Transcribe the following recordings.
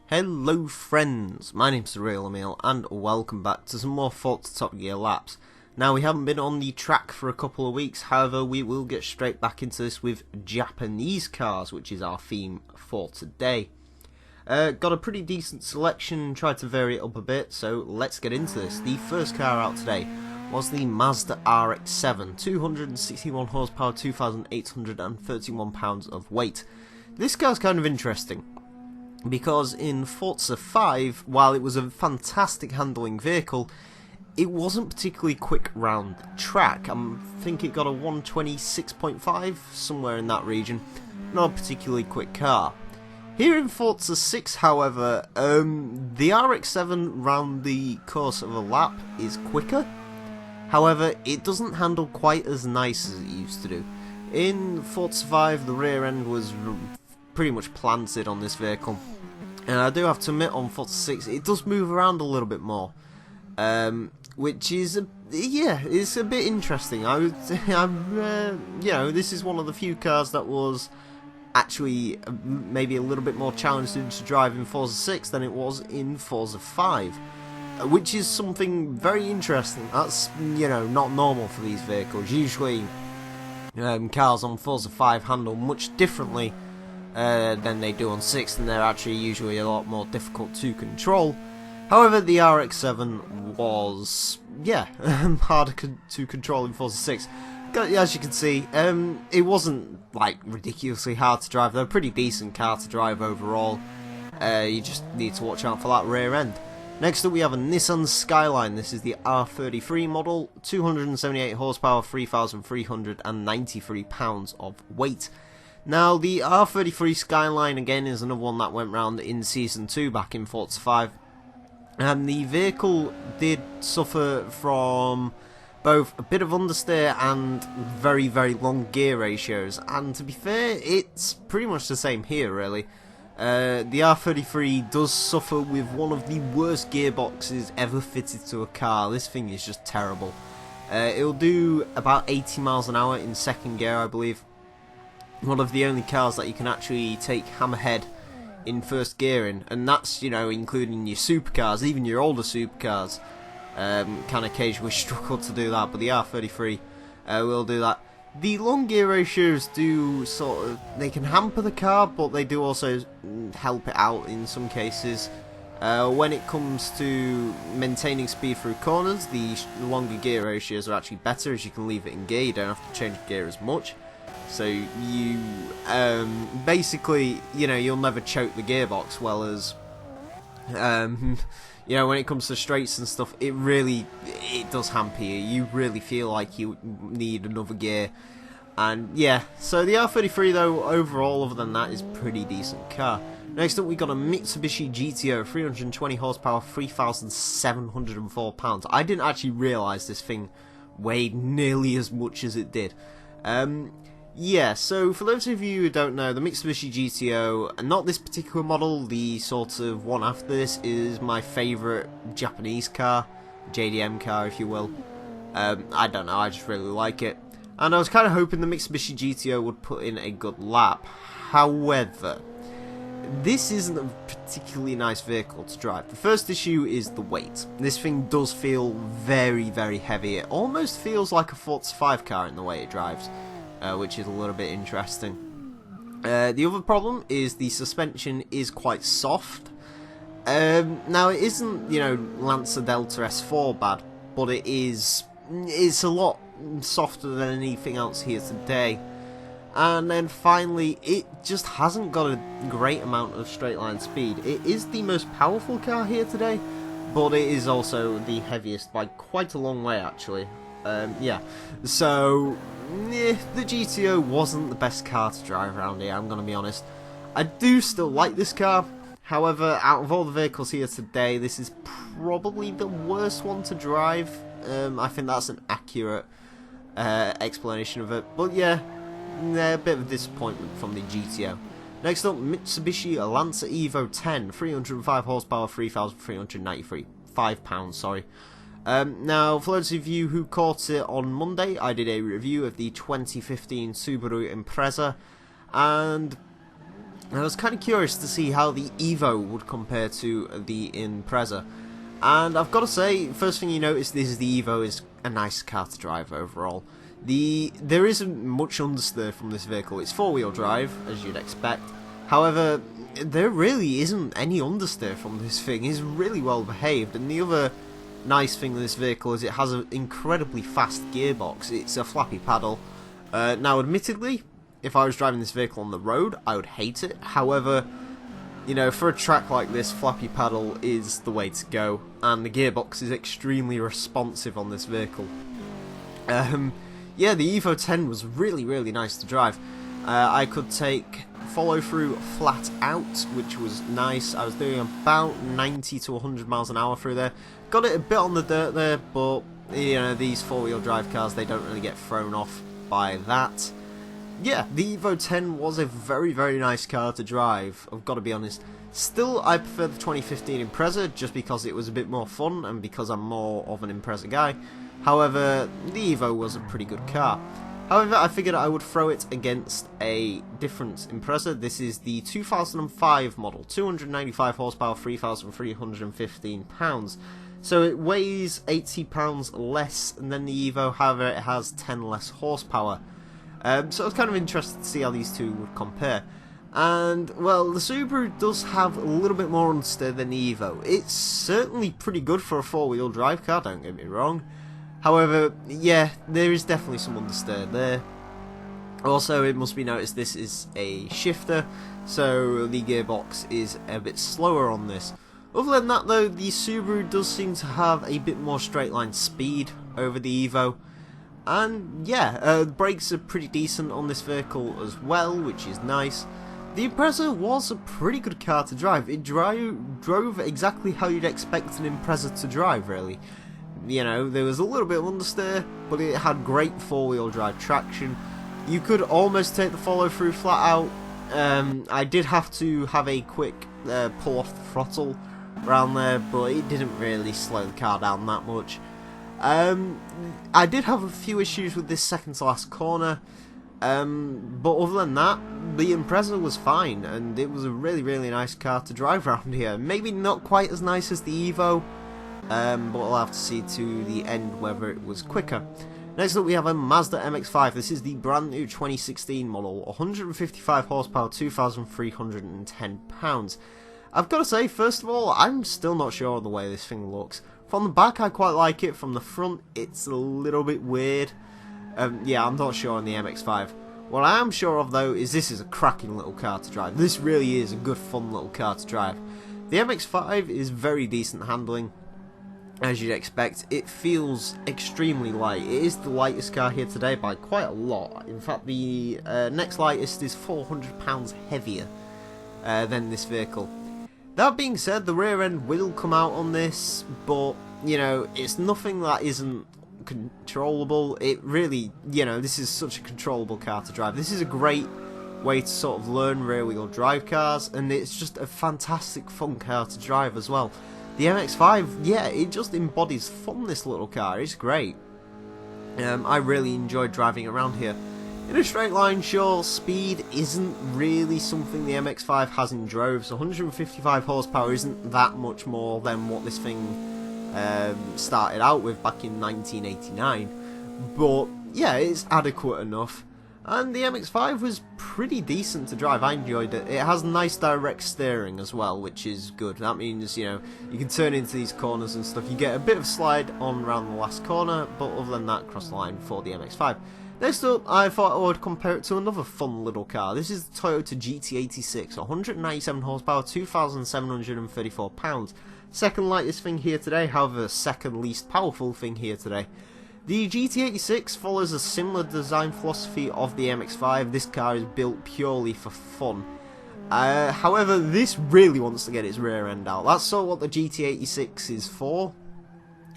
Hello friends, my name's TheRealEmile and welcome back to some more Forza Top Gear laps. Now we haven't been on the track for a couple of weeks, however we will get straight back into this with Japanese cars, which is our theme for today. Got a pretty decent selection, tried to vary it up a bit, so let's get into this. The first car out today was the Mazda RX7, 261 horsepower, 2,831 pounds of weight. This car's kind of interesting, because in Forza 5, while it was a fantastic handling vehicle, it wasn't particularly quick round the track. I think it got a 126.5, somewhere in that region. Not a particularly quick car. Here in Forza 6, however, the RX7 round the course of a lap is quicker. However, it doesn't handle quite as nice as it used to do. In Forza 5, the rear end was pretty much planted on this vehicle, and I do have to admit, on Forza 6 it does move around a little bit more, which is it's a bit interesting. This is one of the few cars that was actually maybe a little bit more challenging to drive in Forza 6 than it was in Forza 5, which is something very interesting. That's not normal for these vehicles. Usually cars on Forza 5 handle much differently than they do on 6, and they're actually usually a lot more difficult to control. However, the RX7 was harder to control in Forza 6. As you can see, it wasn't like ridiculously hard to drive. They're a pretty decent car to drive overall. You just need to watch out for that rear end. Next up we have a Nissan Skyline. This is the R33 model, 278 horsepower, 3,393 pounds of weight. Now, the R33 Skyline, again, is another one that went round in Season 2 back in Forza 5. And the vehicle did suffer from both a bit of understeer and very, very long gear ratios. And to be fair, it's pretty much the same here, really. The R33 does suffer with one of the worst gearboxes ever fitted to a car. This thing is just terrible. It'll do about 80 miles an hour in second gear, I believe. One of the only cars that you can actually take hammerhead in first gearing, and that's, including your supercars. Even your older supercars can occasionally struggle to do that, but the R33 will do that. The long gear ratios do they can hamper the car, but they do also help it out in some cases. When it comes to maintaining speed through corners, the longer gear ratios are actually better, as you can leave it in gear. You don't have to change gear as much. So you basically, you'll never choke the gearbox, well as when it comes to straights and stuff, it does hamper you. You really feel like you need another gear. And so the R33 though, overall, other than that, is a pretty decent car. Next up we got a Mitsubishi GTO, 320 horsepower, 3,704 pounds. I didn't actually realise this thing weighed nearly as much as it did. So for those of you who don't know, the Mitsubishi GTO, not this particular model, the sort of one after this, is my favourite Japanese car, JDM car if you will. I don't know, I just really like it. And I was kind of hoping the Mitsubishi GTO would put in a good lap. However, this isn't a particularly nice vehicle to drive. The first issue is the weight. This thing does feel very, very heavy. It almost feels like a Forza 5 car in the way it drives. Which is a little bit interesting. The other problem is the suspension is quite soft. Now it isn't, Lancer Delta S4 bad, but it's a lot softer than anything else here today. And then finally, it just hasn't got a great amount of straight line speed. It is the most powerful car here today, but it is also the heaviest by quite a long way, actually. So the GTO wasn't the best car to drive around here, I'm going to be honest. I do still like this car. However, out of all the vehicles here today, this is probably the worst one to drive. I think that's an accurate explanation of it. But a bit of a disappointment from the GTO. Next up, Mitsubishi Lancer Evo 10, 305 horsepower, 3,395 pounds, sorry. Now, for those of you who caught it on Monday, I did a review of the 2015 Subaru Impreza, and I was kind of curious to see how the Evo would compare to the Impreza. And I've got to say, first thing you notice is the Evo is a nice car to drive overall. There isn't much understeer from this vehicle. It's four-wheel drive, as you'd expect. However, there really isn't any understeer from this thing. It's really well behaved. And the other nice thing with this vehicle is it has an incredibly fast gearbox. It's a flappy paddle. Now, admittedly, if I was driving this vehicle on the road, I would hate it. However, you know, for a track like this, flappy paddle is the way to go, and the gearbox is extremely responsive on this vehicle. Yeah, the Evo 10 was really, really nice to drive. I could take follow through flat out, which was nice. I was doing about 90 to 100 miles an hour through there. Got it a bit on the dirt there, but you know, these four-wheel drive cars, they don't really get thrown off by that. Yeah, the Evo 10 was a very, very nice car to drive, I've got to be honest. Still, I prefer the 2015 Impreza, just because it was a bit more fun, and because I'm more of an Impreza guy. However, the Evo was a pretty good car. However, I figured I would throw it against a different Impreza. This is the 2005 model, 295 horsepower, 3,315 pounds. So it weighs 80 pounds less than the Evo, however it has 10 less horsepower. So I was kind of interested to see how these two would compare. And, well, the Subaru does have a little bit more understeer than the Evo. It's certainly pretty good for a four-wheel drive car, don't get me wrong. However, yeah, there is definitely some understeer there. Also, it must be noticed this is a shifter, so the gearbox is a bit slower on this. Other than that though, the Subaru does seem to have a bit more straight line speed over the Evo. And yeah, brakes are pretty decent on this vehicle as well, which is nice. The Impreza was a pretty good car to drive. It drove exactly how you'd expect an Impreza to drive, really. You know, there was a little bit of understeer, but it had great four-wheel drive traction. You could almost take the follow-through flat out. I did have to have a quick pull off the throttle around there, but it didn't really slow the car down that much. I did have a few issues with this second to last corner, but other than that, the Impreza was fine, and it was a really, really nice car to drive around here. Maybe not quite as nice as the Evo, but we'll have to see to the end whether it was quicker. Next up we have a Mazda MX5. This is the brand new 2016 model, 155 horsepower, 2,310 pounds. I've got to say, first of all, I'm still not sure on the way this thing looks. From the back I quite like it, from the front it's a little bit weird. Yeah, I'm not sure on the MX5. What I am sure of though is this is a cracking little car to drive. This really is a good fun little car to drive. The MX5 is very decent handling, as you'd expect. It feels extremely light. It is the lightest car here today by quite a lot. In fact, the next lightest is 400 pounds heavier than this vehicle. That being said, the rear end will come out on this, but, you know, it's nothing that isn't controllable. It really, you know, this is such a controllable car to drive. This is a great way to sort of learn rear-wheel drive cars, and it's just a fantastic fun car to drive as well. The MX-5, yeah, it just embodies fun, this little car. It's great. I really enjoyed driving around here. In a straight line, sure, speed isn't really something the MX-5 has in droves. 155 horsepower isn't that much more than what this thing started out with back in 1989. But, yeah, it's adequate enough. And the MX-5 was pretty decent to drive. I enjoyed it. It has nice direct steering as well, which is good. That means, you know, you can turn into these corners and stuff. You get a bit of slide on around the last corner, but other than that, cross the line for the MX-5. Next up, I thought I would compare it to another fun little car. This is the Toyota GT86, 197 horsepower, 2,734 pounds. Second lightest thing here today, however, second least powerful thing here today. The GT86 follows a similar design philosophy of the MX-5. This car is built purely for fun. However, this really wants to get its rear end out. That's sort of what the GT86 is for.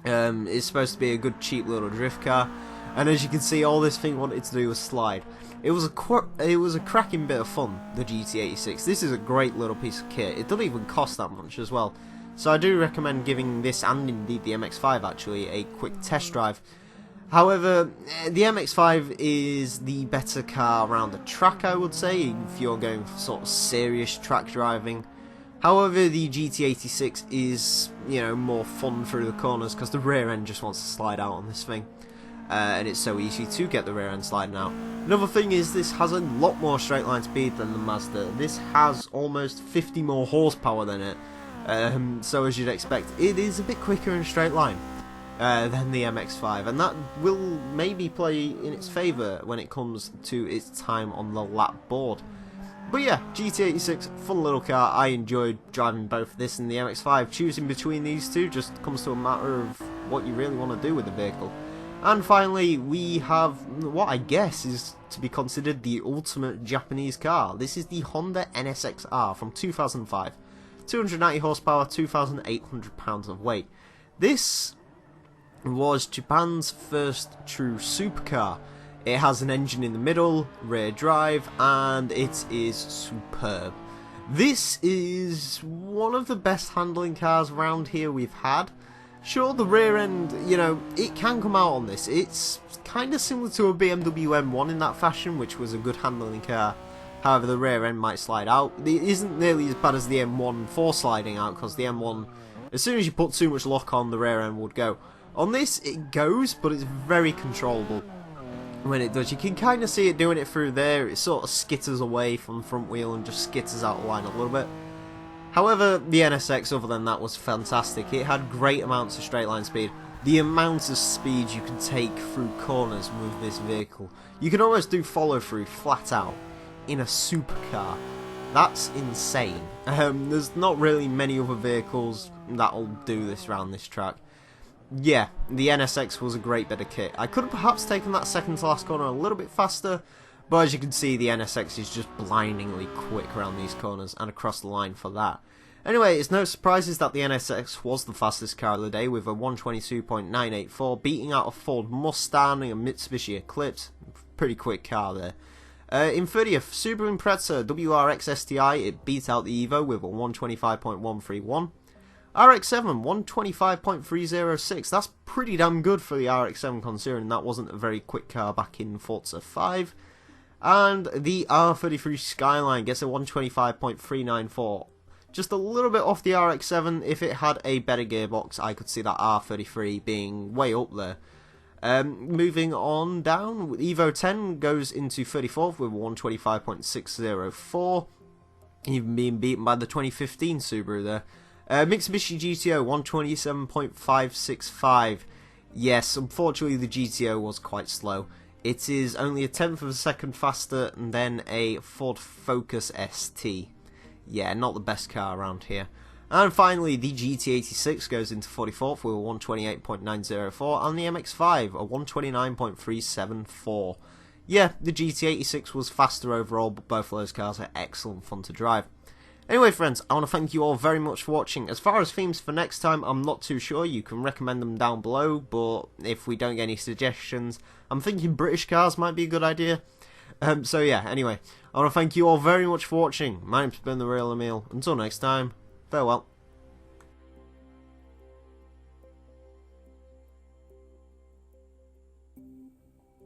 It's supposed to be a good cheap little drift car. And as you can see, all this thing wanted to do was slide. It was a cracking bit of fun, the GT86. This is a great little piece of kit. It doesn't even cost that much as well. So I do recommend giving this, and indeed the MX-5 actually, a quick test drive. However, the MX5 is the better car around the track, I would say, if you're going for sort of serious track driving. However, the GT86 is, you know, more fun through the corners because the rear end just wants to slide out on this thing. And it's so easy to get the rear end sliding out. Another thing is this has a lot more straight line speed than the Mazda. This has almost 50 more horsepower than it. So as you'd expect, it is a bit quicker in straight line than the MX5. And that will maybe play in its favour when it comes to its time on the lap board. But yeah, GT86, fun little car. I enjoyed driving both this and the MX5. Choosing between these two just comes to a matter of what you really want to do with the vehicle. And finally, we have what I guess is to be considered the ultimate Japanese car. This is the Honda NSX-R from 2005. 290 horsepower, 2,800 pounds of weight. This was Japan's first true supercar. It has an engine in the middle, rear drive, and it is superb. This is one of the best handling cars around here we've had. Sure, the rear end, you know, it can come out on this. It's kind of similar to a BMW M1 in that fashion, which was a good handling car. However, the rear end might slide out. It isn't nearly as bad as the M1 for sliding out, because the M1, as soon as you put too much lock on, the rear end would go. On this, it goes, but it's very controllable when it does. You can kind of see it doing it through there. It sort of skitters away from the front wheel and just skitters out of line a little bit. However, the NSX, other than that, was fantastic. It had great amounts of straight line speed. The amount of speed you can take through corners with this vehicle. You can almost do follow through flat out in a supercar. That's insane. There's not really many other vehicles that'll do this around this track. Yeah, the NSX was a great bit of kit. I could have perhaps taken that second to last corner a little bit faster, but as you can see, the NSX is just blindingly quick around these corners and across the line for that. Anyway, it's no surprises that the NSX was the fastest car of the day with a 122.984, beating out a Ford Mustang and a Mitsubishi Eclipse. Pretty quick car there. In 30th, Subaru Impreza WRX STI, it beat out the Evo with a 125.131. RX7, 125.306. That's pretty damn good for the RX7 considering that wasn't a very quick car back in Forza 5. And the R33 Skyline gets a 125.394. Just a little bit off the RX7. If it had a better gearbox, I could see that R33 being way up there. Moving on down, Evo 10 goes into 34th with 125.604. Even being beaten by the 2015 Subaru there. Mitsubishi GTO 127.565. Yes, unfortunately the GTO was quite slow. It is only a tenth of a second faster than a Ford Focus ST. Yeah, not the best car around here. And finally, the GT86 goes into 44th with a 128.904, and the MX5 a 129.374. Yeah, the GT86 was faster overall, but both of those cars are excellent fun to drive. Anyway friends, I want to thank you all very much for watching. As far as themes for next time, I'm not too sure. You can recommend them down below, but if we don't get any suggestions, I'm thinking British cars might be a good idea. So yeah, anyway, I want to thank you all very much for watching. My name's been TheRealEmile. Until next time, farewell.